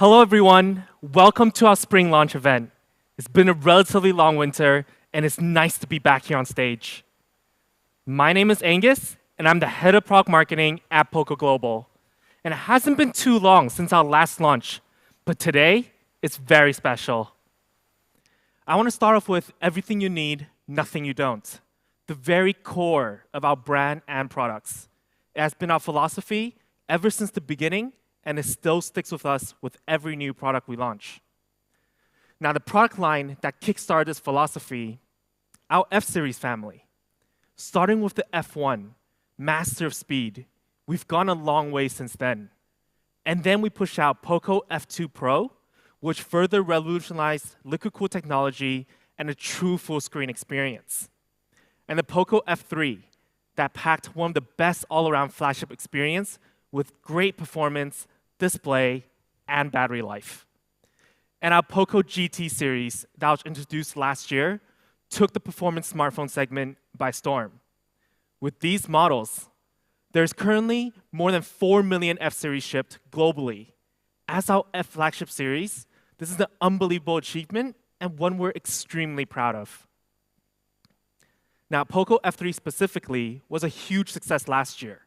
Hello everyone, welcome to our spring launch event. It's been a relatively long winter and it's nice to be back here on stage. My name is Angus and I'm the head of product marketing at Poco Global. And it hasn't been too long since our last launch, but today it's very special. I want to start off with everything you need, nothing you don't. The very core of our brand and products. It has been our philosophy ever since the beginning, and it still sticks with us with every new product we launch. Now, the product line that kickstarted this philosophy, our F-Series family. Starting with the F1, master of speed, we've gone a long way since then. And then we push out Poco F2 Pro, which further revolutionized liquid cool technology and a true full-screen experience. And the Poco F3, that packed one of the best all-around flagship experience with great performance, display, and battery life. And our Poco GT series that was introduced last year took the performance smartphone segment by storm. With these models, there's currently more than 4 million F-series shipped globally. As our F flagship series, this is an unbelievable achievement and one we're extremely proud of. Now, Poco F3 specifically was a huge success last year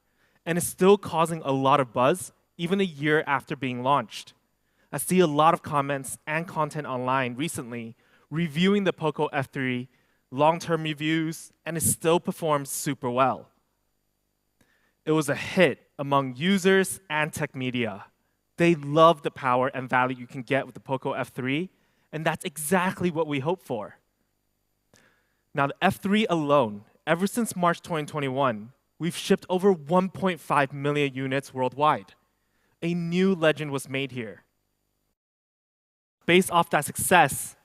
and is still causing a lot of buzz even a year after being launched. I see a lot of comments and content online recently reviewing the Poco F3, long-term reviews, and it still performs super well. It was a hit among users and tech media. They love the power and value you can get with the Poco F3, and that's exactly what we hope for. Now, the F3 alone, ever since March 2021, we've shipped over 1.5 million units worldwide. A new legend was made here. Based off that success,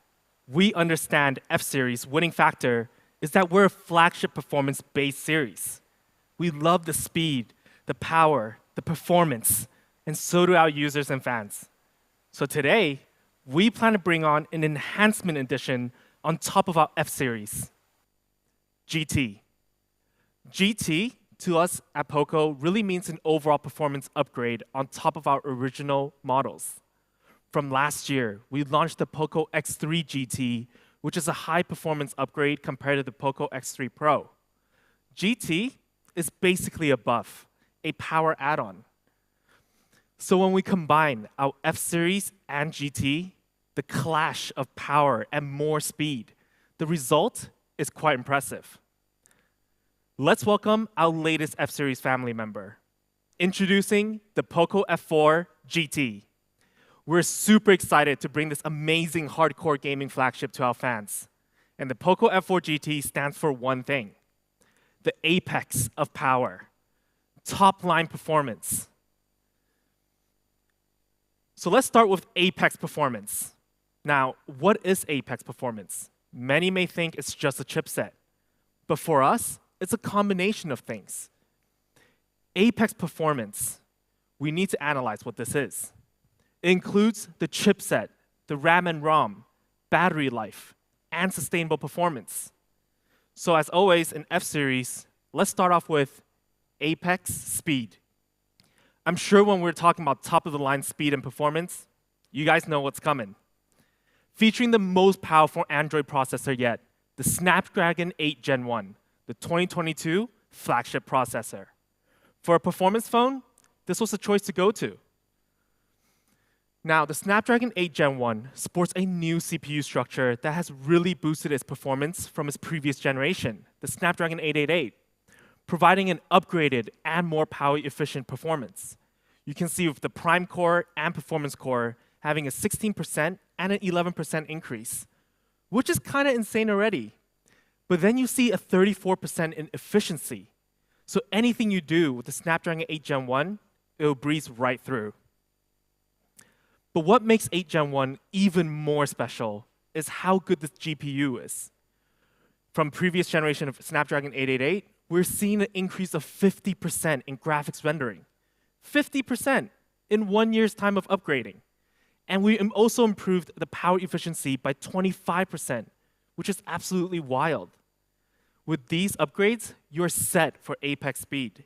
we understand F-Series' winning factor is that we're a flagship performance-based series. We love the speed, the power, the performance, and so do our users and fans. So today, we plan to bring on an enhancement edition on top of our F-Series, GT. GT, to us at Poco, really means an overall performance upgrade on top of our original models. From last year, we launched the Poco X3 GT, which is a high-performance upgrade compared to the Poco X3 Pro. GT is basically a buff, a power add-on. So when we combine our F-Series and GT, the clash of power and more speed, the result is quite impressive. Let's welcome our latest F-Series family member. Introducing the Poco F4 GT. We're super excited to bring this amazing hardcore gaming flagship to our fans. And the Poco F4 GT stands for one thing: the apex of power, top-line performance. So let's start with apex performance. Now, what is apex performance? Many may think it's just a chipset. But for us, it's a combination of things. Apex performance, we need to analyze what this is. It includes the chipset, the RAM and ROM, battery life, and sustainable performance. So as always in F-Series, let's start off with Apex speed. I'm sure when we're talking about top-of-the-line speed and performance, you guys know what's coming. Featuring the most powerful Android processor yet, the Snapdragon 8 Gen 1, the 2022 flagship processor. For a performance phone, this was the choice to go to. Now, the Snapdragon 8 Gen 1 sports a new CPU structure that has really boosted its performance from its previous generation, the Snapdragon 888, providing an upgraded and more power-efficient performance. You can see with the Prime Core and Performance Core having a 16% and an 11% increase, which is kind of insane already. But then you see a 34% in efficiency. So anything you do with the Snapdragon 8 Gen 1, it'll breeze right through. But what makes 8 Gen 1 even more special is how good this GPU is. From previous generation of Snapdragon 888, we're seeing an increase of 50% in graphics rendering. 50% in 1 year's time of upgrading. And we also improved the power efficiency by 25%, which is absolutely wild. With these upgrades, you're set for Apex speed.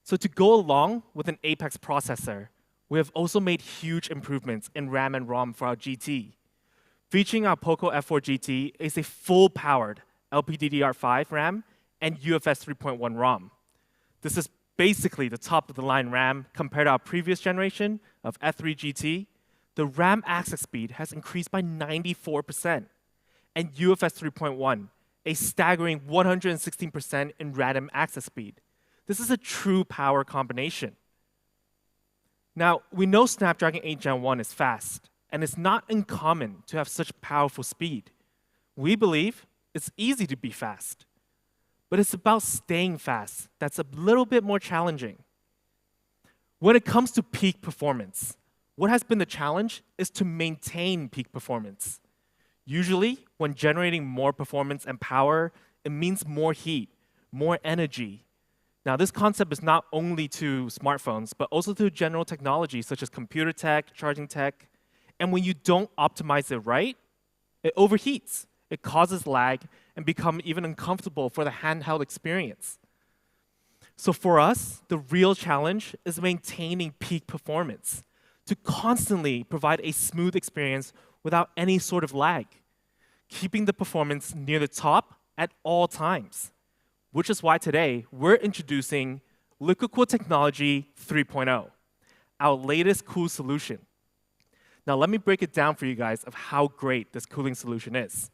So to go along with an Apex processor, we have also made huge improvements in RAM and ROM for our GT. Featuring our Poco F4 GT is a full-powered LPDDR5 RAM and UFS 3.1 ROM. This is basically the top-of-the-line RAM compared to our previous generation of F3 GT. The RAM access speed has increased by 94%, and UFS 3.1, a staggering 116% in random access speed. This is a true power combination. Now, we know Snapdragon 8 Gen 1 is fast, and it's not uncommon to have such powerful speed. We believe it's easy to be fast, but it's about staying fast that's a little bit more challenging. When it comes to peak performance, what has been the challenge is to maintain peak performance. Usually, when generating more performance and power, it means more heat, more energy. Now, this concept is not only to smartphones, but also to general technology such as computer tech, charging tech. And when you don't optimize it right, it overheats. It causes lag and becomes even uncomfortable for the handheld experience. So for us, the real challenge is maintaining peak performance to constantly provide a smooth experience without any sort of lag, keeping the performance near the top at all times. Which is why today we're introducing Liquid Cool Technology 3.0, our latest cool solution. Now let me break it down for you guys of how great this cooling solution is.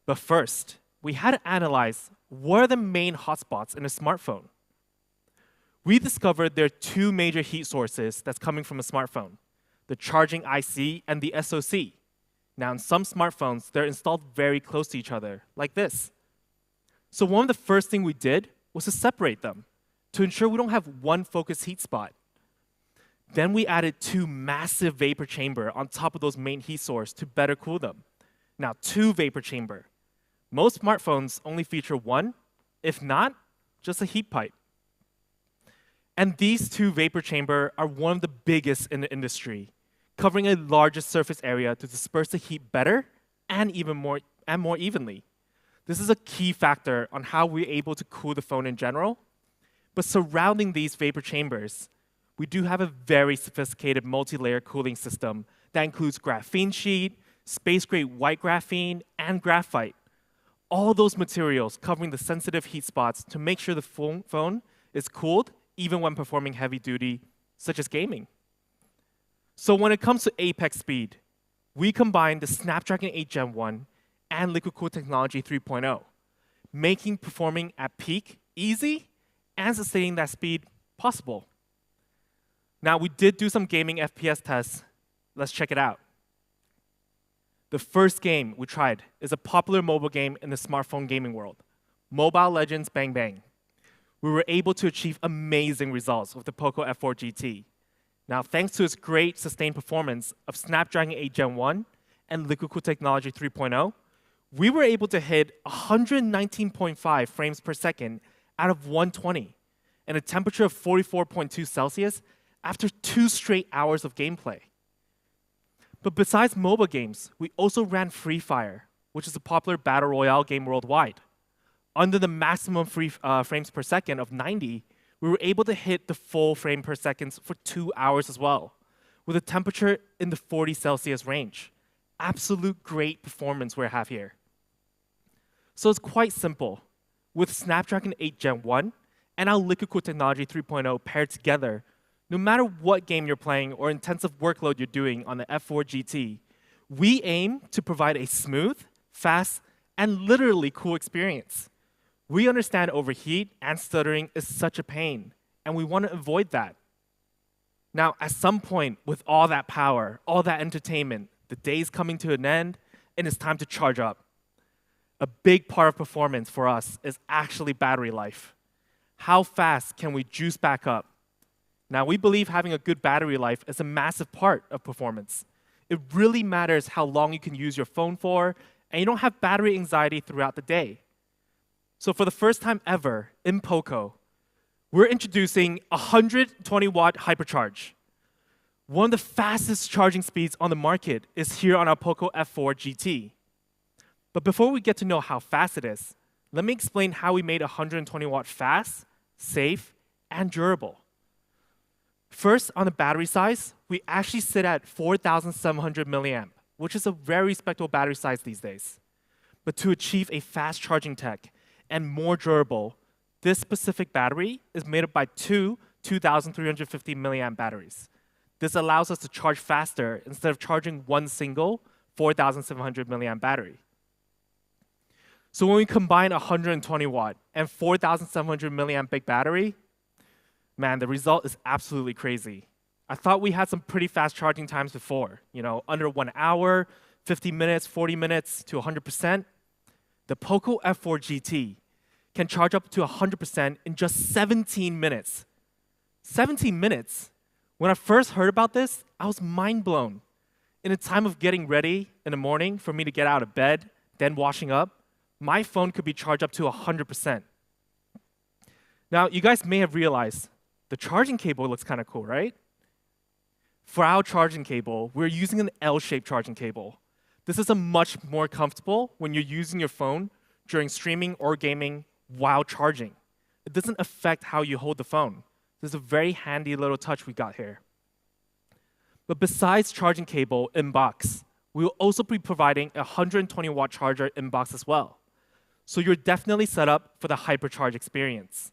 But first, we had to analyze what are the main hotspots in a smartphone. We discovered there are two major heat sources that's coming from a smartphone, the charging IC and the SoC. Now in some smartphones, they're installed very close to each other, like this. So one of the first things we did was to separate them to ensure we don't have one focused heat spot. Then we added two massive vapor chamber on top of those main heat source to better cool them. Now, two vapor chamber. Most smartphones only feature one, if not, just a heat pipe. And these two vapor chamber are one of the biggest in the industry, covering a larger surface area to disperse the heat better and more evenly. This is a key factor on how we're able to cool the phone in general. But surrounding these vapor chambers, we do have a very sophisticated multi-layer cooling system that includes graphene sheet, space-grade white graphene, and graphite. All those materials covering the sensitive heat spots to make sure the phone is cooled even when performing heavy duty, such as gaming. So when it comes to Apex speed, we combine the Snapdragon 8 Gen 1 and Liquid Cool Technology 3.0, making performing at peak easy and sustaining that speed possible. Now, we did do some gaming FPS tests. Let's check it out. The first game we tried is a popular mobile game in the smartphone gaming world, Mobile Legends Bang Bang. We were able to achieve amazing results with the Poco F4 GT. Now, thanks to its great sustained performance of Snapdragon 8 Gen 1 and Liquid Cool Technology 3.0, we were able to hit 119.5 frames per second out of 120 and a temperature of 44.2 Celsius after 2 straight hours of gameplay. But besides mobile games, we also ran Free Fire, which is a popular battle royale game worldwide. Under the maximum frames per second of 90, we were able to hit the full frame per second for 2 hours as well, with a temperature in the 40 Celsius range. Absolute great performance we have here. So it's quite simple. With Snapdragon 8 Gen 1 and our Liquid Cooled Technology 3.0 paired together, no matter what game you're playing or intensive workload you're doing on the F4 GT, we aim to provide a smooth, fast, and literally cool experience. We understand overheat and stuttering is such a pain, and we want to avoid that. Now, at some point, with all that power, all that entertainment, the day's coming to an end, and it's time to charge up. A big part of performance for us is actually battery life. How fast can we juice back up? Now, we believe having a good battery life is a massive part of performance. It really matters how long you can use your phone for, and you don't have battery anxiety throughout the day. So for the first time ever in Poco, we're introducing 120-watt hypercharge. One of the fastest charging speeds on the market is here on our Poco F4 GT. But before we get to know how fast it is, let me explain how we made 120-watt fast, safe, and durable. First, on the battery size, we actually sit at 4,700 milliamp, which is a very respectable battery size these days. But to achieve a fast charging tech and more durable, this specific battery is made up by two 2,350 milliamp batteries. This allows us to charge faster instead of charging one single 4,700 milliamp battery. So when we combine 120 watt and 4,700 milliamp big battery, man, the result is absolutely crazy. I thought we had some pretty fast charging times before, under 1 hour, 50 minutes, 40 minutes to 100%. The Poco F4 GT can charge up to 100% in just 17 minutes. 17 minutes? When I first heard about this, I was mind blown. In a time of getting ready in the morning for me to get out of bed, then washing up, my phone could be charged up to 100%. Now, you guys may have realized the charging cable looks kind of cool, right? For our charging cable, we're using an L-shaped charging cable. This is a much more comfortable when you're using your phone during streaming or gaming while charging. It doesn't affect how you hold the phone. This is a very handy little touch we got here. But besides charging cable in box, we will also be providing a 120-watt charger in box as well. So you're definitely set up for the hypercharge experience.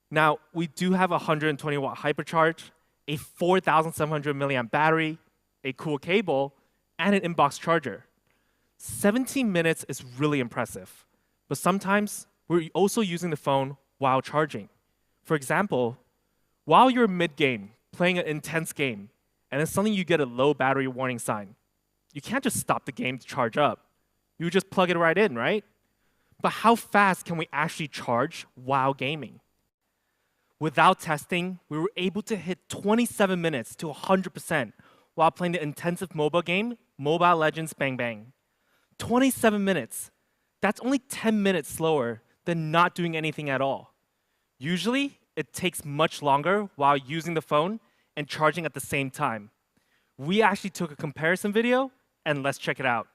Now, we do have a 120-watt hypercharge, a 4,700 milliamp battery, a cool cable, and an in-box charger. 17 minutes is really impressive, but sometimes we're also using the phone while charging. For example, while you're mid-game, playing an intense game, and then suddenly you get a low battery warning sign, you can't just stop the game to charge up. You just plug it right in, right? But how fast can we actually charge while gaming? Without testing, we were able to hit 27 minutes to 100% while playing the intensive mobile game, Mobile Legends Bang Bang. 27 minutes. That's only 10 minutes slower than not doing anything at all. Usually, it takes much longer while using the phone and charging at the same time. We actually took a comparison video, and let's check it out.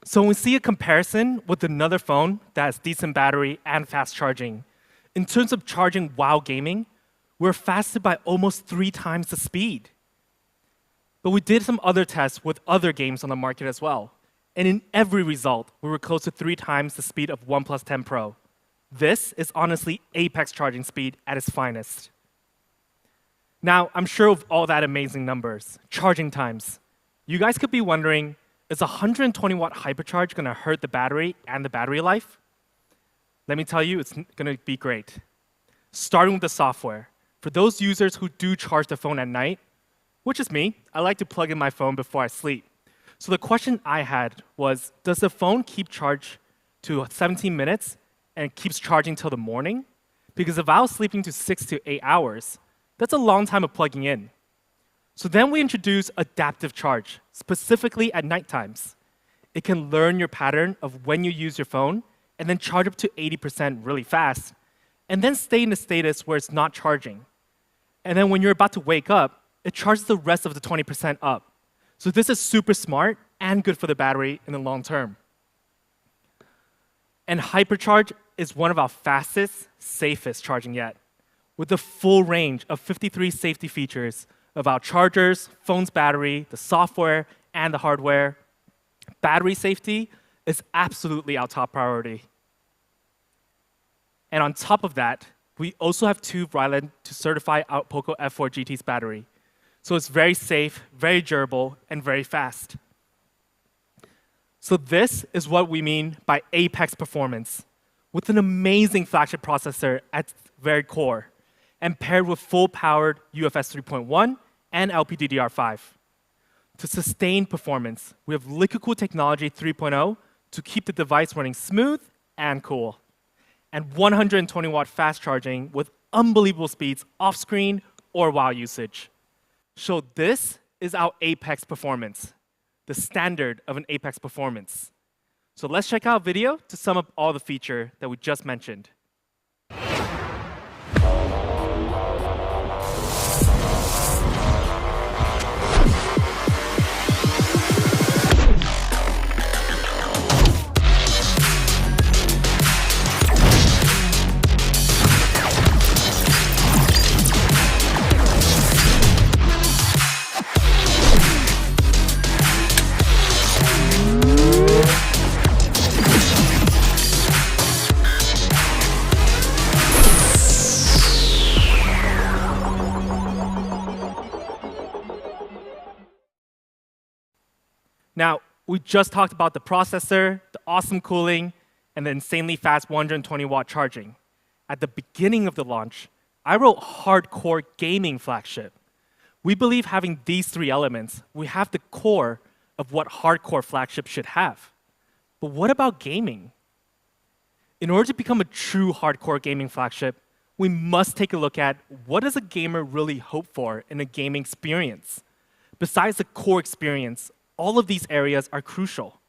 So when we see a comparison with another phone that has decent battery and fast charging, in terms of charging while gaming, we're faster by almost 3 times the speed. But we did some other tests with other games on the market as well. And in every result, we were close to 3 times the speed of OnePlus 10 Pro. This is honestly apex charging speed at its finest. Now, I'm sure of all that amazing numbers, charging times, you guys could be wondering, is a 120-watt hypercharge going to hurt the battery and the battery life? Let me tell you, it's going to be great. Starting with the software. For those users who do charge the phone at night, which is me, I like to plug in my phone before I sleep. So the question I had was, does the phone keep charge to 17 minutes and it keeps charging till the morning? Because if I was sleeping to 6 to 8 hours, that's a long time of plugging in. So then we introduce adaptive charge, specifically at night times. It can learn your pattern of when you use your phone and then charge up to 80% really fast, and then stay in a status where it's not charging. And then when you're about to wake up, it charges the rest of the 20% up. So this is super smart and good for the battery in the long term. And Hypercharge is one of our fastest, safest charging yet, with the full range of 53 safety features of our chargers, phone's battery, the software, and the hardware. Battery safety is absolutely our top priority. And on top of that, we also have two Ryland to certify our Poco F4 GT's battery. So it's very safe, very durable, and very fast. So this is what we mean by apex performance, with an amazing flagship processor at its very core, and paired with full-powered UFS 3.1 and LPDDR5. To sustain performance, we have liquid-cooled technology 3.0 to keep the device running smooth and cool, and 120-watt fast charging with unbelievable speeds off-screen or while usage. So this is our apex performance, the standard of an apex performance. So let's check out a video to sum up all the features that we just mentioned. Now, we just talked about the processor, the awesome cooling, and the insanely fast 120-watt charging. At the beginning of the launch, I wrote hardcore gaming flagship. We believe having these three elements, we have the core of what hardcore flagship should have. But what about gaming? In order to become a true hardcore gaming flagship, we must take a look at what does a gamer really hope for in a gaming experience. Besides the core experience, all of these areas are crucial.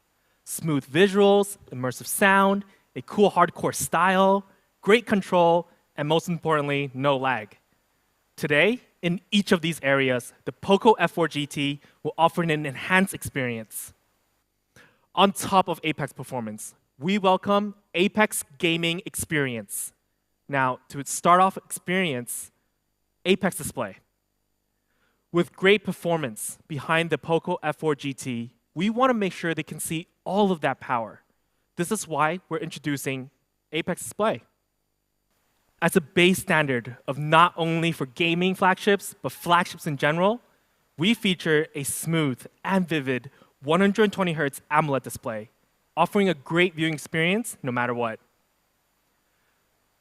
Smooth visuals, immersive sound, a cool hardcore style, great control, and most importantly, no lag. Today, in each of these areas, the Poco F4 GT will offer an enhanced experience. On top of Apex performance, we welcome Apex Gaming Experience. Now, to start off experience, Apex Display. With great performance behind the Poco F4 GT, we want to make sure they can see all of that power. This is why we're introducing Apex Display. As a base standard of not only for gaming flagships, but flagships in general, we feature a smooth and vivid 120 Hz AMOLED display, offering a great viewing experience no matter what.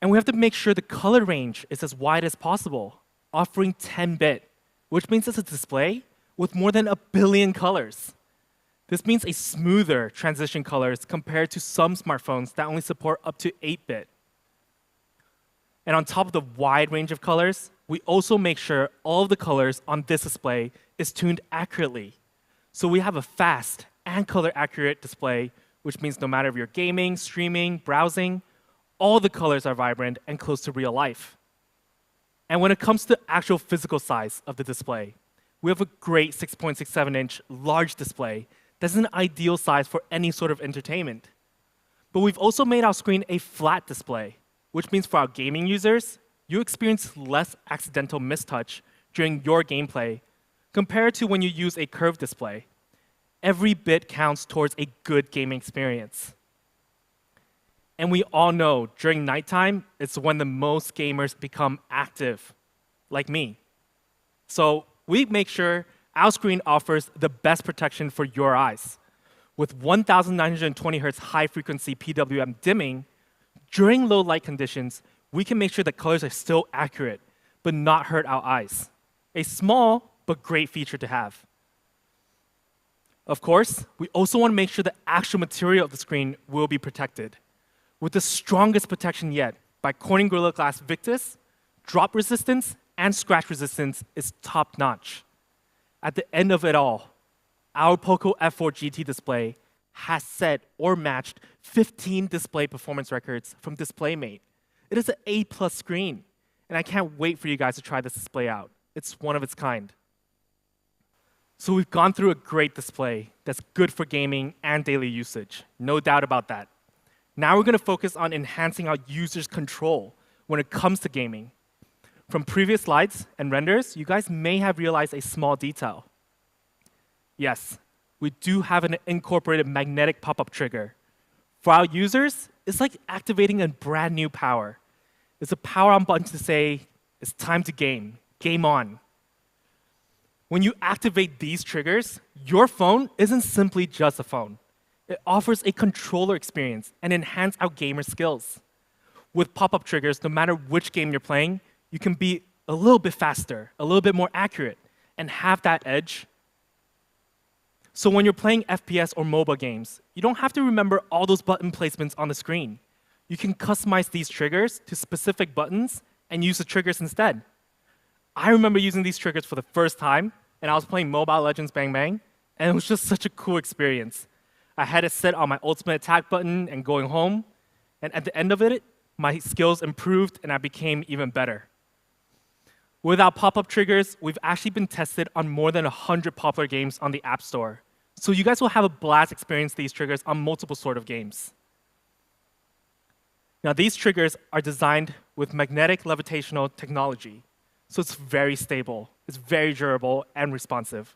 And we have to make sure the color range is as wide as possible, offering 10-bit, which means it's a display with more than 1 billion colors. This means a smoother transition colors compared to some smartphones that only support up to 8-bit. And on top of the wide range of colors, we also make sure all of the colors on this display is tuned accurately. So we have a fast and color-accurate display, which means no matter if you're gaming, streaming, browsing, all the colors are vibrant and close to real life. And when it comes to the actual physical size of the display, we have a great 6.67-inch large display that's an ideal size for any sort of entertainment. But we've also made our screen a flat display, which means for our gaming users, you experience less accidental mistouch during your gameplay compared to when you use a curved display. Every bit counts towards a good gaming experience. And we all know during nighttime, it's when the most gamers become active, like me. So we make sure our screen offers the best protection for your eyes. With 1920 Hz high-frequency PWM dimming, during low light conditions, we can make sure the colors are still accurate, but not hurt our eyes. A small but great feature to have. Of course, we also want to make sure the actual material of the screen will be protected. With the strongest protection yet by Corning Gorilla Glass Victus, drop resistance and scratch resistance is top-notch. At the end of it all, our Poco F4 GT display has set or matched 15 display performance records from DisplayMate. It is an A+ screen, and I can't wait for you guys to try this display out. It's one of its kind. So we've gone through a great display that's good for gaming and daily usage, no doubt about that. Now we're going to focus on enhancing our users' control when it comes to gaming. From previous slides and renders, you guys may have realized a small detail. Yes, we do have an incorporated magnetic pop-up trigger. For our users, it's like activating a brand new power. It's a power-on button to say, it's time to game. Game on. When you activate these triggers, your phone isn't simply just a phone. It offers a controller experience and enhance our gamer skills. With pop-up triggers, no matter which game you're playing, you can be a little bit faster, a little bit more accurate, and have that edge. So when you're playing FPS or mobile games, you don't have to remember all those button placements on the screen. You can customize these triggers to specific buttons and use the triggers instead. I remember using these triggers for the first time, and I was playing Mobile Legends Bang Bang, and it was just such a cool experience. I had it set on my ultimate attack button and going home, and at the end of it, my skills improved and I became even better. With our pop-up triggers, we've actually been tested on more than 100 popular games on the App Store. So you guys will have a blast experiencing these triggers on multiple sort of games. Now these triggers are designed with magnetic levitational technology. So it's very stable, it's very durable and responsive.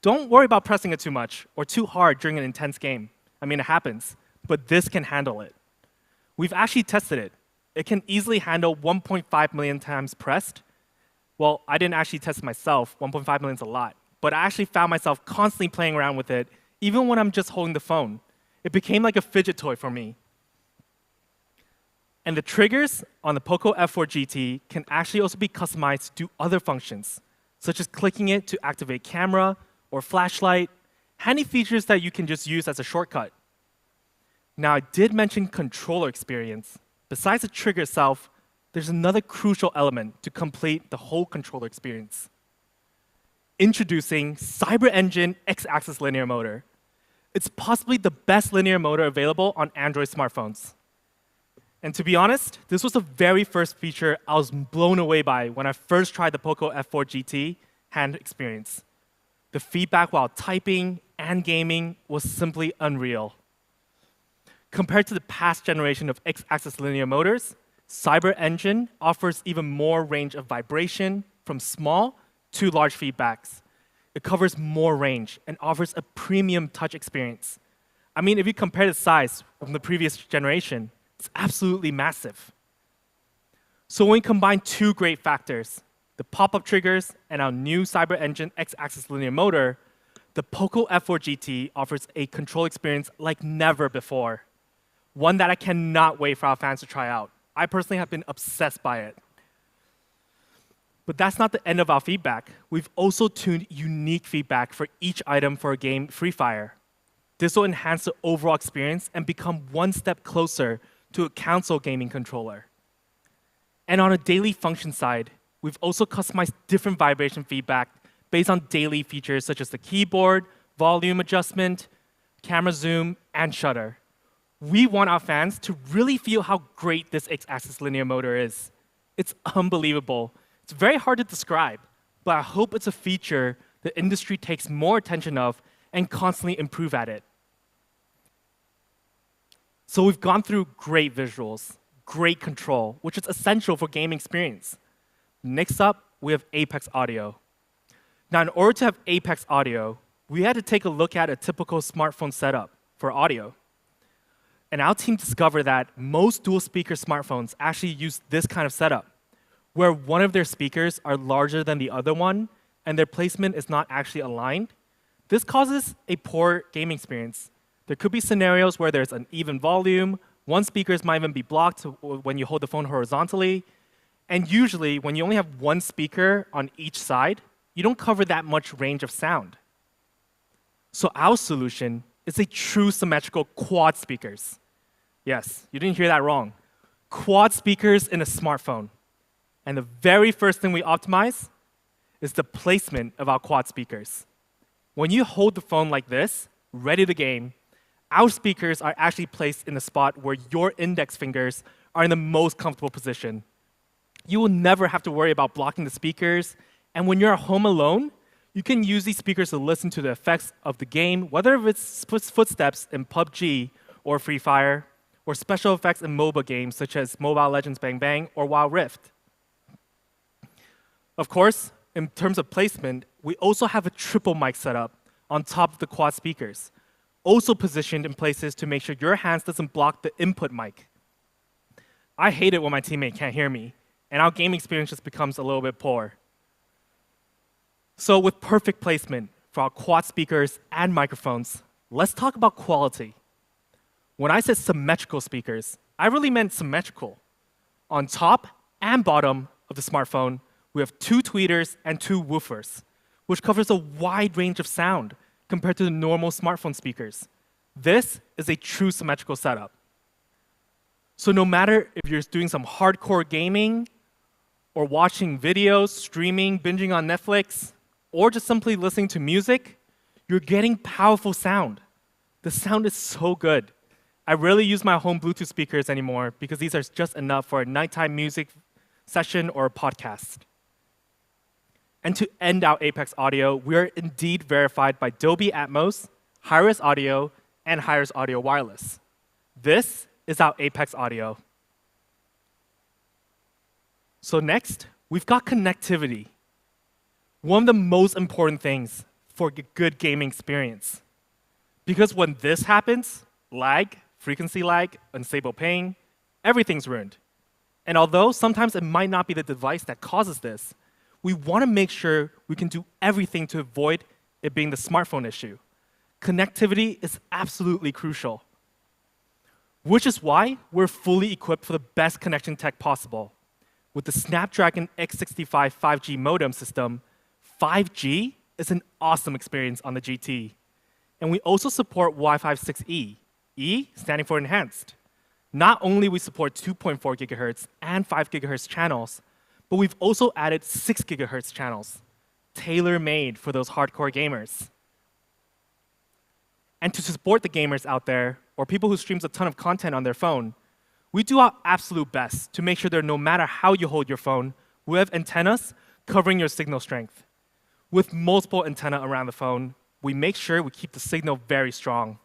Don't worry about pressing it too much or too hard during an intense game. I mean, it happens, but this can handle it. We've actually tested it. It can easily handle 1.5 million times pressed. Well, I didn't actually test it myself. 1.5 million is a lot. But I actually found myself constantly playing around with it, even when I'm just holding the phone. It became like a fidget toy for me. And the triggers on the Poco F4 GT can actually also be customized to do other functions, such as clicking it to activate camera or flashlight, handy features that you can just use as a shortcut. Now, I did mention controller experience. Besides the trigger itself, there's another crucial element to complete the whole controller experience. Introducing CyberEngine X-axis linear motor. It's possibly the best linear motor available on Android smartphones. And to be honest, this was the very first feature I was blown away by when I first tried the Poco F4 GT hand experience. The feedback while typing and gaming was simply unreal. Compared to the past generation of X-axis linear motors, CyberEngine offers even more range of vibration from small to large feedbacks. It covers more range and offers a premium touch experience. I mean, if you compare the size from the previous generation, it's absolutely massive. So when we combine two great factors, the pop-up triggers and our new CyberEngine X-axis linear motor, the Poco F4 GT offers a control experience like never before. One that I cannot wait for our fans to try out. I personally have been obsessed by it. But that's not the end of our feedback. We've also tuned unique feedback for each item for a game, Free Fire. This will enhance the overall experience and become one step closer to a console gaming controller. And on a daily function side, we've also customized different vibration feedback based on daily features such as the keyboard, volume adjustment, camera zoom, and shutter. We want our fans to really feel how great this X-axis linear motor is. It's unbelievable. It's very hard to describe, but I hope it's a feature the industry takes more attention of and constantly improve at it. So we've gone through great visuals, great control, which is essential for gaming experience. Next up, we have Apex Audio. Now, in order to have Apex Audio, we had to take a look at a typical smartphone setup for audio. And our team discovered that most dual-speaker smartphones actually use this kind of setup, where one of their speakers are larger than the other one, and their placement is not actually aligned. This causes a poor gaming experience. There could be scenarios where there's an even volume, one speaker might even be blocked when you hold the phone horizontally, and usually, when you only have one speaker on each side, you don't cover that much range of sound. So our solution is a true symmetrical quad speakers. Yes, you didn't hear that wrong. Quad speakers in a smartphone. And the very first thing we optimize is the placement of our quad speakers. When you hold the phone like this, ready to game, our speakers are actually placed in a spot where your index fingers are in the most comfortable position. You will never have to worry about blocking the speakers, and when you're at home alone, you can use these speakers to listen to the effects of the game, whether it's footsteps in PUBG or Free Fire, or special effects in MOBA games such as Mobile Legends Bang Bang or Wild Rift. Of course, in terms of placement, we also have a triple mic setup on top of the quad speakers, also positioned in places to make sure your hands doesn't block the input mic. I hate it when my teammate can't hear me, and our game experience just becomes a little bit poor. So with perfect placement for our quad speakers and microphones, let's talk about quality. When I said symmetrical speakers, I really meant symmetrical. On top and bottom of the smartphone, we have 2 tweeters and 2 woofers, which covers a wide range of sound compared to the normal smartphone speakers. This is a true symmetrical setup. So no matter if you're doing some hardcore gaming, or watching videos, streaming, binging on Netflix, or just simply listening to music, you're getting powerful sound. The sound is so good. I rarely use my home Bluetooth speakers anymore because these are just enough for a nighttime music session or a podcast. And to end our Apex Audio, we are indeed verified by Dolby Atmos, Hi-Res Audio, and Hi-Res Audio Wireless. This is our Apex Audio. So next, we've got connectivity. One of the most important things for a good gaming experience. Because when this happens, lag, frequency lag, unstable ping, everything's ruined. And although sometimes it might not be the device that causes this, we want to make sure we can do everything to avoid it being the smartphone issue. Connectivity is absolutely crucial. Which is why we're fully equipped for the best connection tech possible. With the Snapdragon X65 5G modem system, 5G is an awesome experience on the GT. And we also support Wi-Fi 6E, E standing for enhanced. Not only we support 2.4 gigahertz and 5 gigahertz channels, but we've also added 6 gigahertz channels, tailor-made for those hardcore gamers. And to support the gamers out there, or people who streams a ton of content on their phone, we do our absolute best to make sure that no matter how you hold your phone, we have antennas covering your signal strength. With multiple antennas around the phone, we make sure we keep the signal very strong.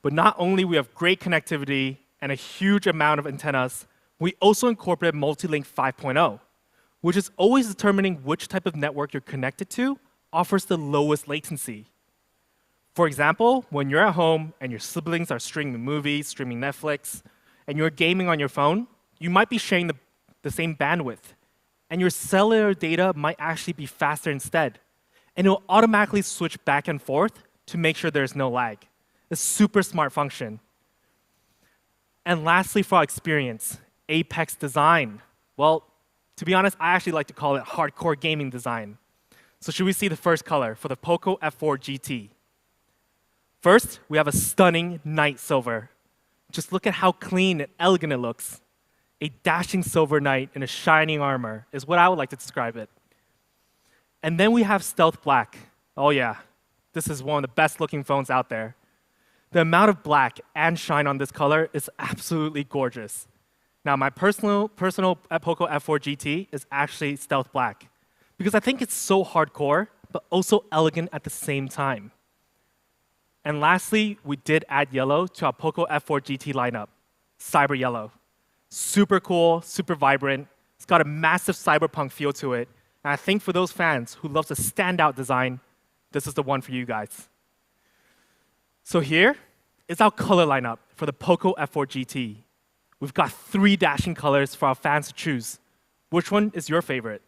But not only we have great connectivity and a huge amount of antennas, we also incorporate Multi-Link 5.0, which is always determining which type of network you're connected to offers the lowest latency. For example, when you're at home and your siblings are streaming movies, streaming Netflix, and you're gaming on your phone, you might be sharing the same bandwidth, and your cellular data might actually be faster instead. And it'll automatically switch back and forth to make sure there's no lag. A super smart function. And lastly, for our experience, Apex design. Well, to be honest, I actually like to call it hardcore gaming design. So should we see the first color for the Poco F4 GT? First, we have a stunning night silver. Just look at how clean and elegant it looks. A dashing silver knight in a shining armor is what I would like to describe it. And then we have stealth black. Oh yeah, this is one of the best looking phones out there. The amount of black and shine on this color is absolutely gorgeous. Now, my personal Poco F4 GT is actually stealth black because I think it's so hardcore, but also elegant at the same time. And lastly, we did add yellow to our Poco F4 GT lineup, cyber yellow. Super cool, super vibrant. It's got a massive cyberpunk feel to it. And I think for those fans who love the standout design, this is the one for you guys. So here is our color lineup for the Poco F4 GT. We've got 3 dashing colors for our fans to choose. Which one is your favorite?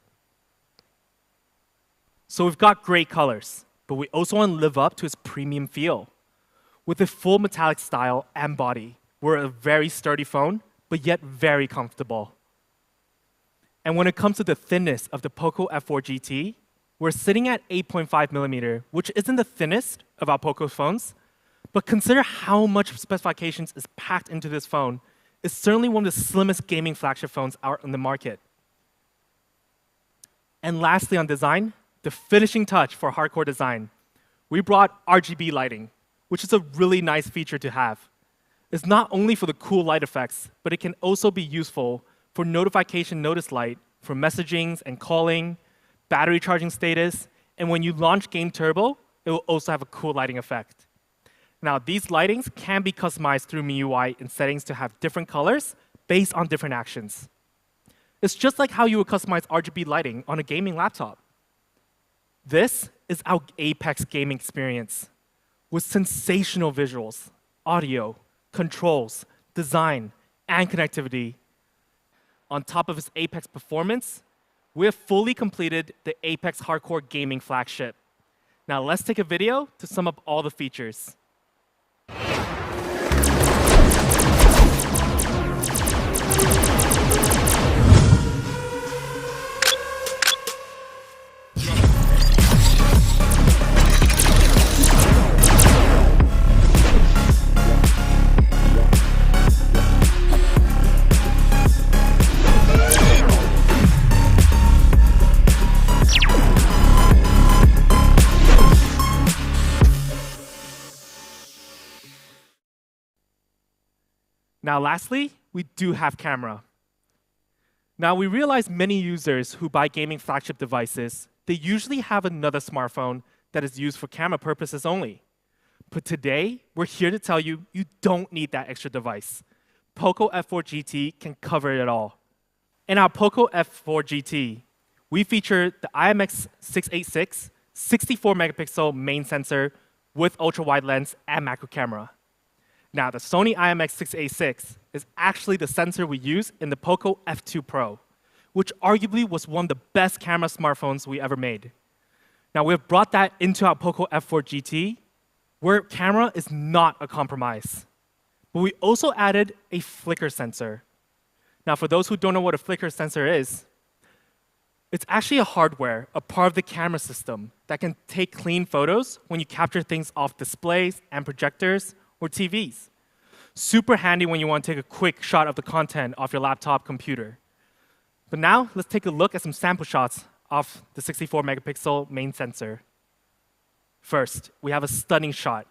So we've got great colors, but we also want to live up to its premium feel. With a full metallic style and body, we're a very sturdy phone, but yet very comfortable. And when it comes to the thinness of the Poco F4 GT, we're sitting at 8.5 millimeter, which isn't the thinnest of our Poco phones, but consider how much specifications is packed into this phone. It's certainly one of the slimmest gaming flagship phones out in the market. And lastly on design, the finishing touch for hardcore design. We brought Rgb Lighting, which is a really nice feature to have. It's not only for the cool light effects, but it can also be useful for notification notice light for messaging and calling, battery charging status, and when you launch Game Turbo, it will also have a cool lighting effect. Now, these lightings can be customized through MIUI in settings to have different colors based on different actions. It's just like how you would customize Rgb lighting on a gaming laptop. This is our Apex gaming experience with sensational visuals, audio, controls, design, and connectivity. On top of its Apex performance, we have fully completed the Apex Hardcore Gaming flagship. Now let's take a video to sum up all the features. Now, lastly, we do have camera. Now, we realize many users who buy gaming flagship devices, they usually have another smartphone that is used for camera purposes only. But today, we're here to tell you, you don't need that extra device. Poco F4 GT can cover it all. In our Poco F4 GT, we feature the IMX686 64 megapixel main sensor with ultra-wide lens and macro camera. Now, the Sony IMX686 is actually the sensor we use in the Poco F2 Pro, which arguably was one of the best camera smartphones we ever made. Now, we have brought that into our Poco F4 GT, where camera is not a compromise. But we also added a flicker sensor. Now, for those who don't know what a flicker sensor is, it's actually a hardware, a part of the camera system that can take clean photos when you capture things off displays and projectors or TVs. Super handy when you want to take a quick shot of the content off your laptop computer. But now, let's take a look at some sample shots of the 64 megapixel main sensor. First, we have a stunning shot.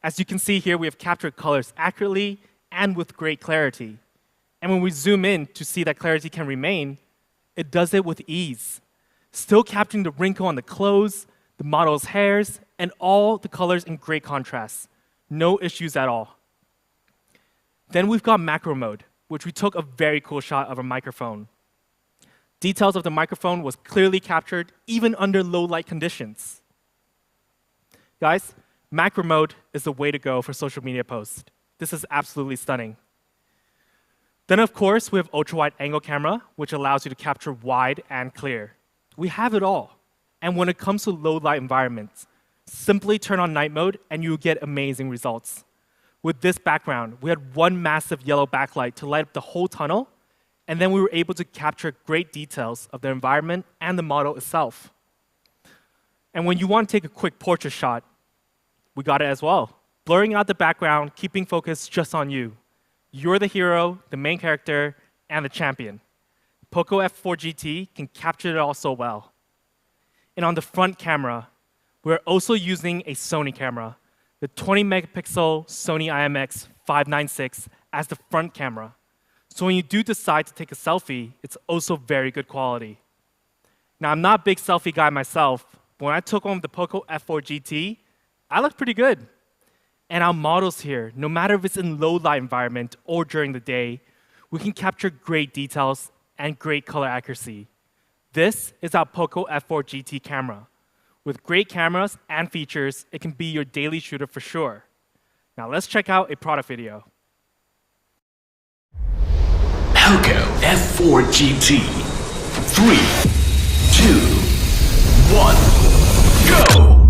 As you can see here, we have captured colors accurately and with great clarity. And when we zoom in to see that clarity can remain, it does it with ease, still capturing the wrinkle on the clothes, the model's hairs, and all the colors in great contrast. No issues at all. Then we've got macro mode, which we took a very cool shot of a microphone. Details of the microphone was clearly captured even under low light conditions. Guys, macro mode is the way to go for social media posts. This is absolutely stunning. Then, of course, we have ultra-wide angle camera, which allows you to capture wide and clear. We have it all. And when it comes to low light environments, simply turn on night mode and you'll get amazing results. With this background, we had one massive yellow backlight to light up the whole tunnel, and then we were able to capture great details of the environment and the model itself. And when you want to take a quick portrait shot, we got it as well. Blurring out the background, keeping focus just on you. You're the hero, the main character, and the champion. Poco F4 GT can capture it all so well. And on the front camera, we're also using a Sony camera, the 20 megapixel Sony IMX596 as the front camera. So when you do decide to take a selfie, it's also very good quality. Now, I'm not a big selfie guy myself, but when I took home the Poco F4 GT, I looked pretty good. And our models here, no matter if it's in low light environment or during the day, we can capture great details and great color accuracy. This is our Poco F4 GT camera. With great cameras and features, it can be your daily shooter for sure. Now let's check out a product video. Poco F4 GT. 3, 2, 1, go!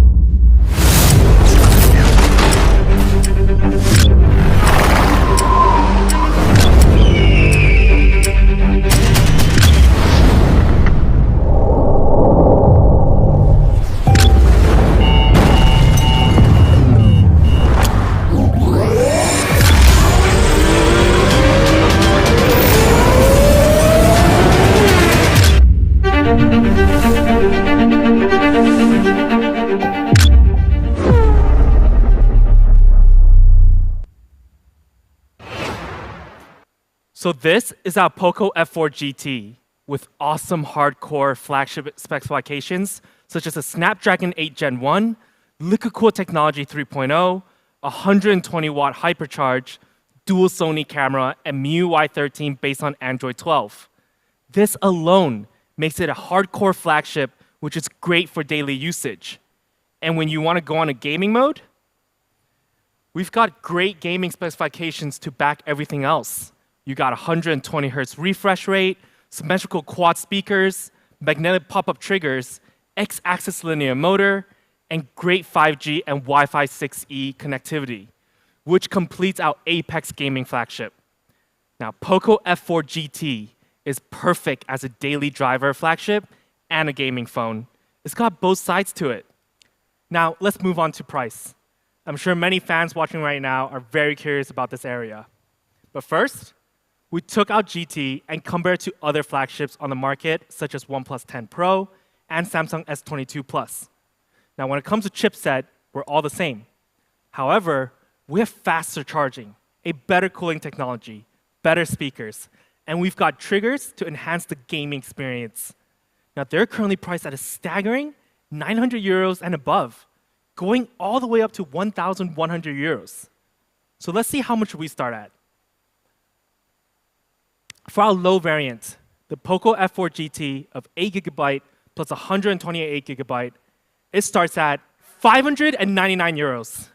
So this is our Poco F4 GT with awesome hardcore flagship specifications such as a Snapdragon 8 Gen 1, liquid cooled technology 3.0, 120-watt hypercharge, dual Sony camera, and MIUI 13 based on Android 12. This alone makes it a hardcore flagship which is great for daily usage. And when you want to go on a gaming mode, we've got great gaming specifications to back everything else. You got 120 Hz refresh rate, symmetrical quad speakers, magnetic pop-up triggers, X-axis linear motor, and great 5G and Wi-Fi 6E connectivity, which completes our apex gaming flagship. Now, Poco F4 GT is perfect as a daily driver flagship and a gaming phone. It's got both sides to it. Now, let's move on to price. I'm sure many fans watching right now are very curious about this area. But first, we took out GT and compared it to other flagships on the market, such as OnePlus 10 Pro and Samsung S22 Plus. Now, when it comes to chipset, we're all the same. However, we have faster charging, a better cooling technology, better speakers, and we've got triggers to enhance the gaming experience. Now, they're currently priced at a staggering 900 euros and above, going all the way up to 1,100 euros. So let's see how much we start at. For our low variant, the Poco F4 GT of 8GB plus 128GB, it starts at 599 euros.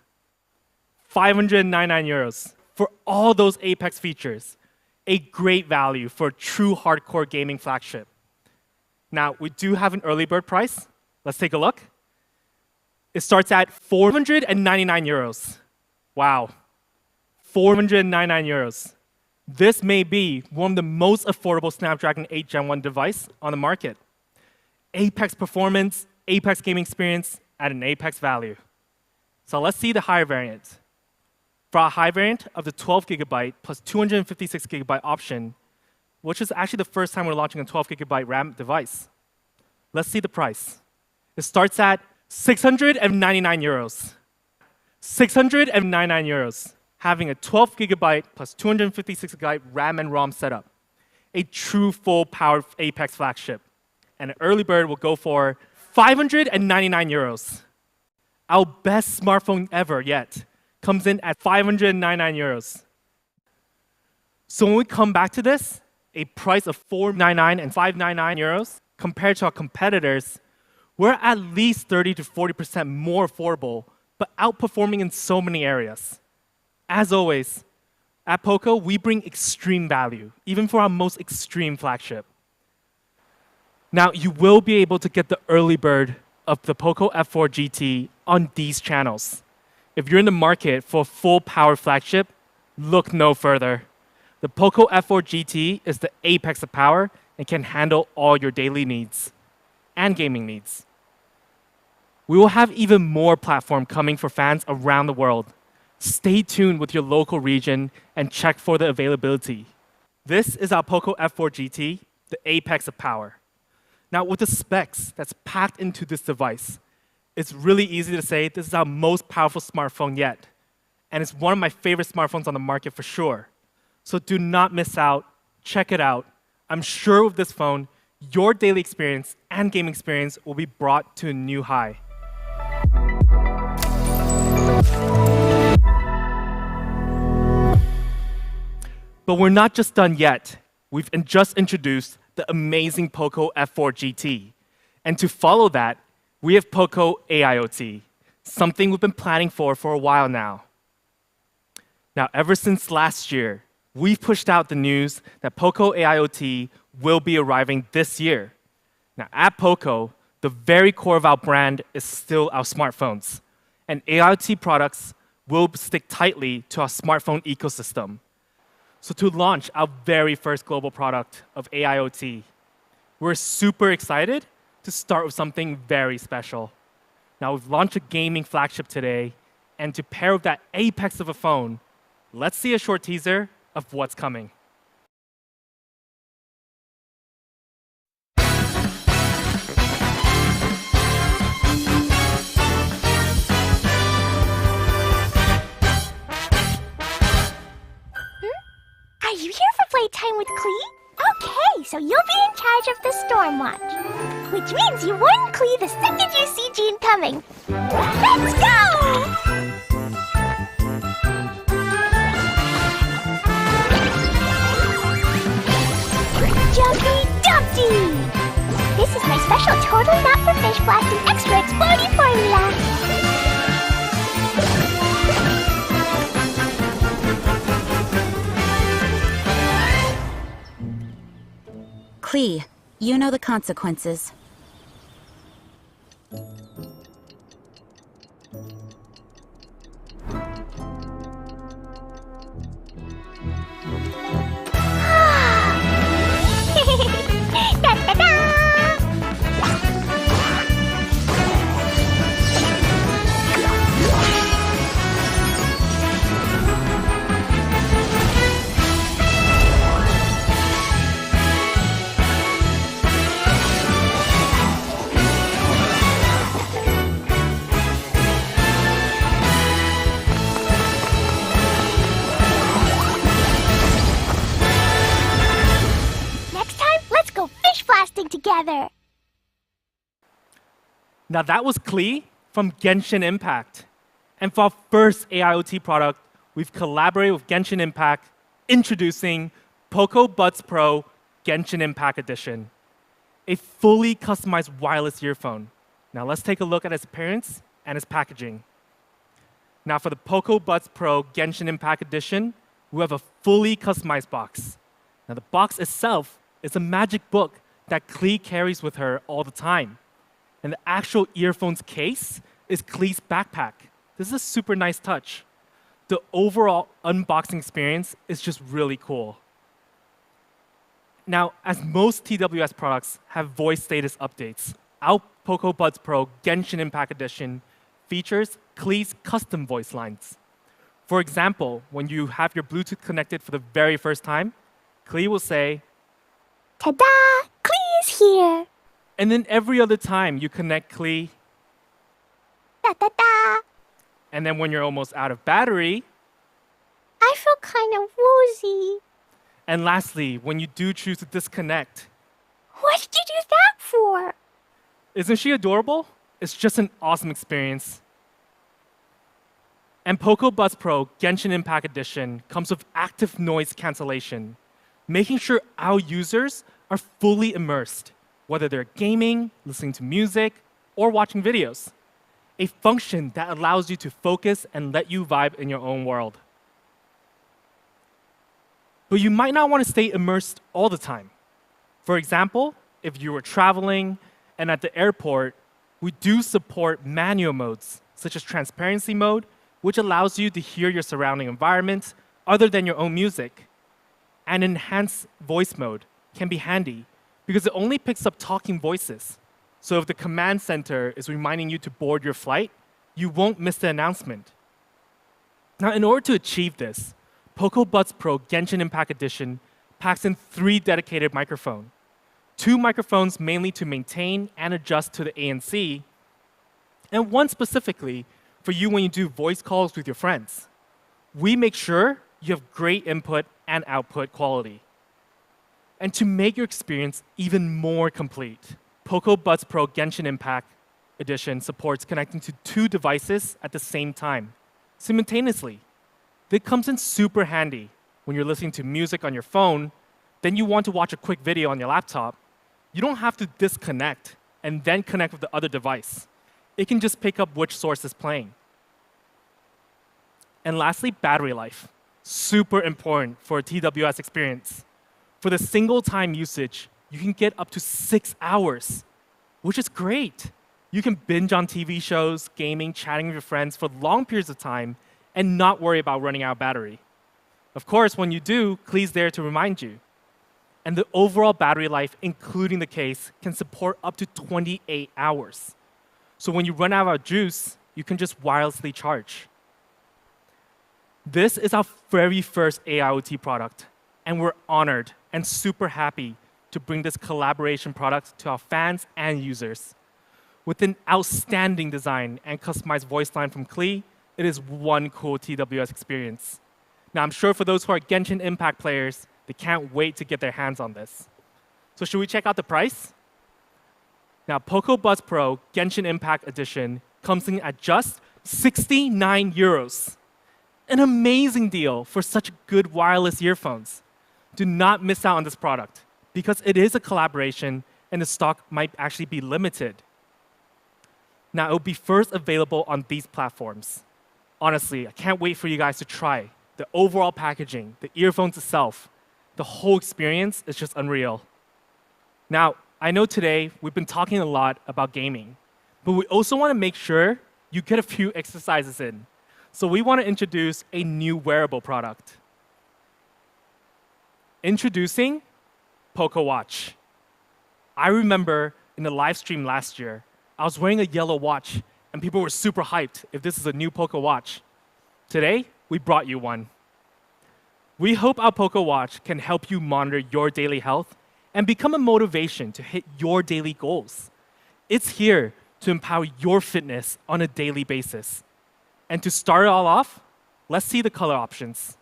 599 euros for all those apex features. A great value for a true hardcore gaming flagship. Now, we do have an early bird price. Let's take a look. It starts at 499 euros. Wow. 499 euros. This may be one of the most affordable Snapdragon 8 Gen 1 device on the market. Apex performance, apex gaming experience at an apex value. So let's see the higher variant. For our high variant of the 12GB plus 256GB option, which is actually the first time we're launching a 12GB RAM device. Let's see the price. It starts at 699 euros. 699 euros. Having a 12GB plus 256GB RAM and ROM setup. A true full-powered apex flagship. And an early bird will go for 599 euros. Our best smartphone ever yet comes in at 599 euros. So when we come back to this, a price of 499 and 599 euros compared to our competitors, we're at least 30 to 40% more affordable, but outperforming in so many areas. As always, at Poco, we bring extreme value, even for our most extreme flagship. Now, you will be able to get the early bird of the Poco F4 GT on these channels. If you're in the market for a full-power flagship, look no further. The Poco F4 GT is the apex of power and can handle all your daily needs and gaming needs. We will have even more platform coming for fans around the world. Stay tuned with your local region and check for the availability. This is our Poco F4 GT, the apex of power. Now, with the specs that's packed into this device, it's really easy to say this is our most powerful smartphone yet. And it's one of my favorite smartphones on the market for sure. So do not miss out. Check it out. I'm sure with this phone, your daily experience and game experience will be brought to a new high. But we're not just done yet. We've just introduced the amazing Poco F4 GT. And to follow that, we have Poco AIoT, something we've been planning for a while now. Now, ever since last year, we've pushed out the news that Poco AIoT will be arriving this year. Now, at Poco, the very core of our brand is still our smartphones, and AIoT products will stick tightly to our smartphone ecosystem. So to launch our very first global product of AIoT, we're super excited to start with something very special. Now, we've launched a gaming flagship today, and to pair with that apex of a phone, let's see a short teaser of what's coming. Are you here for playtime with Klee? Okay, so you'll be in charge of the storm watch. Which means you warn Klee the second you see Jean coming. Let's go! Jumpy Dumpty! This is my special totally not for fish blasting extra exploding formula. Klee, you know the consequences. Da-da-da! Next time, let's go fish blasting together. Now that was Klee from Genshin Impact. And for our first AIoT product, we've collaborated with Genshin Impact, introducing Poco Buds Pro Genshin Impact Edition, a fully customized wireless earphone. Now let's take a look at its appearance and its packaging. Now for the Poco Buds Pro Genshin Impact Edition, we have a fully customized box. Now the box itself is a magic book that Klee carries with her all the time. And the actual earphones case is Klee's backpack. This is a super nice touch. The overall unboxing experience is just really cool. Now, as most TWS products have voice status updates, our Poco Buds Pro Genshin Impact Edition features Klee's custom voice lines. For example, when you have your Bluetooth connected for the very first time, Klee will say, Ta-da! Klee is here! and then every other time you connect Klee, Da-da-da! and then when you're almost out of battery, I feel kind of woozy. and lastly, when you do choose to disconnect. What did you do that for? Isn't she adorable? It's just an awesome experience. And Poco Buds Pro Genshin Impact Edition comes with active noise cancellation, making sure our users are fully immersed, whether they're gaming, listening to music, or watching videos. A function that allows you to focus and let you vibe in your own world. But you might not want to stay immersed all the time. For example, if you were traveling and at the airport, we do support manual modes, such as transparency mode, which allows you to hear your surrounding environment other than your own music. And enhanced voice mode can be handy because it only picks up talking voices. So if the command center is reminding you to board your flight, you won't miss the announcement. Now, in order to achieve this, Poco Buds Pro Genshin Impact Edition packs in 3 dedicated microphones, 2 microphones mainly to maintain and adjust to the ANC, and 1 specifically for you when you do voice calls with your friends. We make sure you have great input and output quality. And to make your experience even more complete, Poco Buds Pro Genshin Impact Edition supports connecting to 2 devices at the same time, simultaneously. That comes in super handy when you're listening to music on your phone, then you want to watch a quick video on your laptop. You don't have to disconnect and then connect with the other device. It can just pick up which source is playing. And lastly, battery life. super important for a TWS experience. For the single time usage, you can get up to 6 hours, which is great. You can binge on TV shows, gaming, chatting with your friends for long periods of time and not worry about running out of battery. Of course, when you do, Klee's there to remind you. And the overall battery life, including the case, can support up to 28 hours. So when you run out of juice, you can just wirelessly charge. This is our very first AIoT product, and we're honored and super happy to bring this collaboration product to our fans and users. With an outstanding design and customized voice line from Klee, it is one cool TWS experience. Now, I'm sure for those who are Genshin Impact players, they can't wait to get their hands on this. So should we check out the price? Now, Poco Buzz Pro Genshin Impact Edition comes in at just 69 euros. An amazing deal for such good wireless earphones. Do not miss out on this product because it is a collaboration and the stock might actually be limited. Now, it will be first available on these platforms. Honestly, I can't wait for you guys to try. The overall packaging, the earphones itself, the whole experience is just unreal. Now, I know today we've been talking a lot about gaming, but we also want to make sure you get a few exercises in. So we want to introduce a new wearable product. Introducing Poco Watch. I remember in the live stream last year, I was wearing a yellow watch and people were super hyped if this is a new Poco Watch. Today, we brought you one. We hope our Poco Watch can help you monitor your daily health and become a motivation to hit your daily goals. It's here to empower your fitness on a daily basis. And to start it all off, let's see the color options.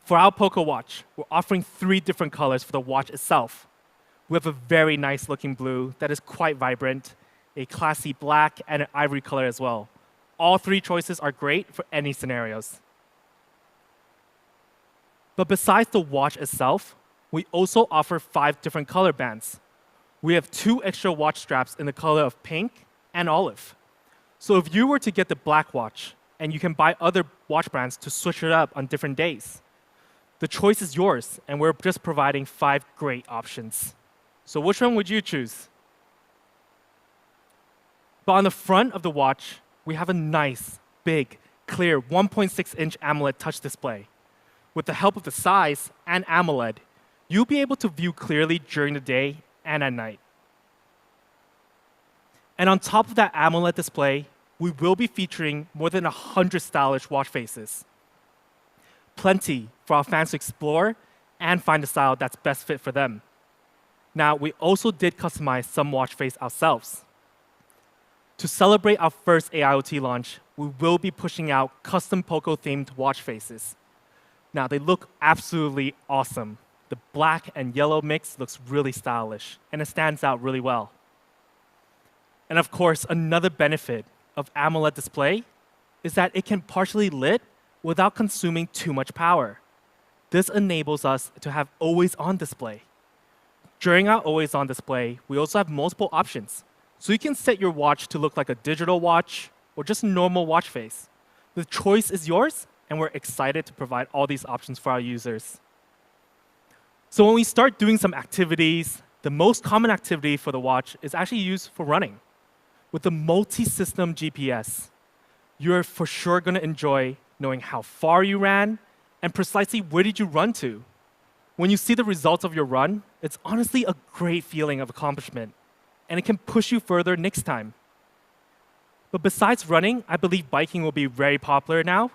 For our Poco Watch, we're offering 3 different colors for the watch itself. We have a very nice looking blue that is quite vibrant, a classy black, and an ivory color as well. All 3 choices are great for any scenarios. But besides the watch itself, we also offer 5 different color bands. We have 2 extra watch straps in the color of pink and olive. So if you were to get the black watch, and you can buy other watch brands to switch it up on different days, the choice is yours, and we're just providing 5 great options. So which one would you choose? But on the front of the watch, we have a nice, big, clear 1.6-inch AMOLED touch display. With the help of the size and AMOLED, you'll be able to view clearly during the day and at night. And on top of that AMOLED display, we will be featuring more than 100 stylish watch faces. Plenty for our fans to explore and find the style that's best fit for them. Now, we also did customize some watch face ourselves. To celebrate our first AIoT launch, we will be pushing out custom Poco-themed watch faces. Now, they look absolutely awesome. The black and yellow mix looks really stylish, and it stands out really well. And of course, another benefit of AMOLED display is that it can partially lit without consuming too much power. This enables us to have always-on display. During our always-on display, we also have multiple options. So you can set your watch to look like a digital watch or just a normal watch face. The choice is yours, and we're excited to provide all these options for our users. So when we start doing some activities, the most common activity for the watch is actually used for running. With the multi-system GPS, you're for sure going to enjoy knowing how far you ran and precisely where did you run to. When you see the results of your run, it's honestly a great feeling of accomplishment, and it can push you further next time. But besides running, I believe biking will be very popular now,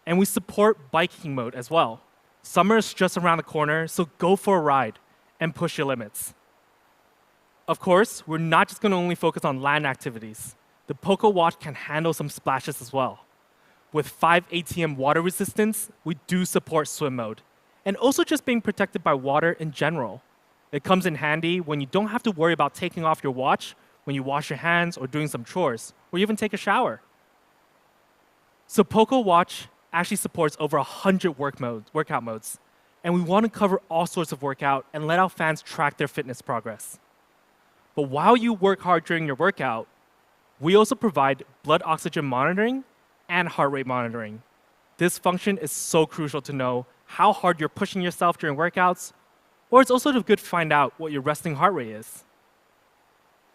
and we support biking mode as well. Summer is just around the corner, so go for a ride and push your limits. Of course, we're not just going to only focus on land activities. The Poco Watch can handle some splashes as well. With 5 ATM water resistance, we do support swim mode, and also just being protected by water in general. It comes in handy when you don't have to worry about taking off your watch when you wash your hands or doing some chores, or even take a shower. So Poco Watch actually supports over 100 workout modes, and we want to cover all sorts of workout and let our fans track their fitness progress. But while you work hard during your workout, we also provide blood oxygen monitoring and heart rate monitoring. this function is so crucial to know how hard you're pushing yourself during workouts, or it's also good to find out what your resting heart rate is.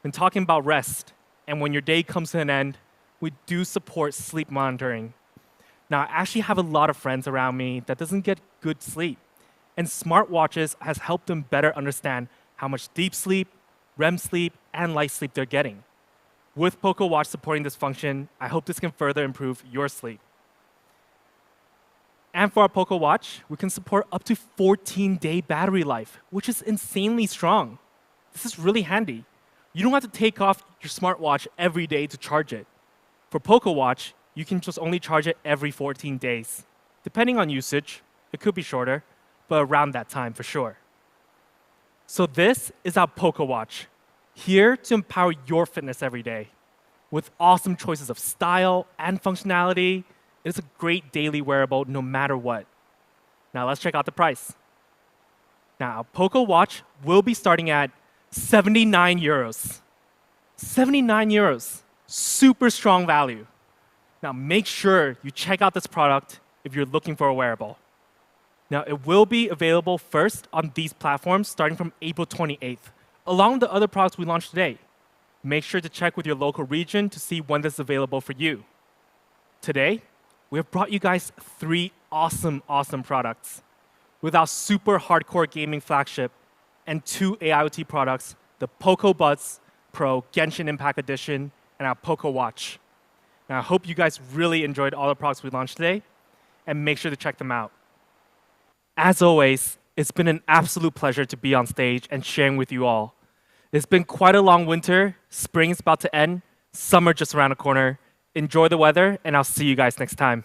When talking about rest, and when your day comes to an end, we do support sleep monitoring. Now, I actually have a lot of friends around me that doesn't get good sleep, and smartwatches has helped them better understand how much deep sleep, REM sleep, and light sleep they're getting. With Poco Watch supporting this function, I hope this can further improve your sleep. And for our Poco Watch, we can support up to 14-day battery life, which is insanely strong. This is really handy. You don't have to take off your smartwatch every day to charge it. For Poco Watch, you can just only charge it every 14 days. Depending on usage, it could be shorter, but around that time for sure. So this is our Poco Watch, here to empower your fitness every day. With awesome choices of style and functionality, it is a great daily wearable no matter what. Now let's check out the price. Now, Poco Watch will be starting at 79 euros. 79 euros, super strong value. Now make sure you check out this product if you're looking for a wearable. Now it will be available first on these platforms starting from April 28th, along with the other products we launched today. Make sure to check with your local region to see when this is available for you. Today, we have brought you guys 3 awesome products. With our super hardcore gaming flagship and 2 AIoT products, the Poco Buds Pro Genshin Impact Edition and our Poco Watch. Now, I hope you guys really enjoyed all the products we launched today, and make sure to check them out. As always, it's been an absolute pleasure to be on stage and sharing with you all. It's been quite a long winter, spring is about to end, summer just around the corner. Enjoy the weather, and I'll see you guys next time.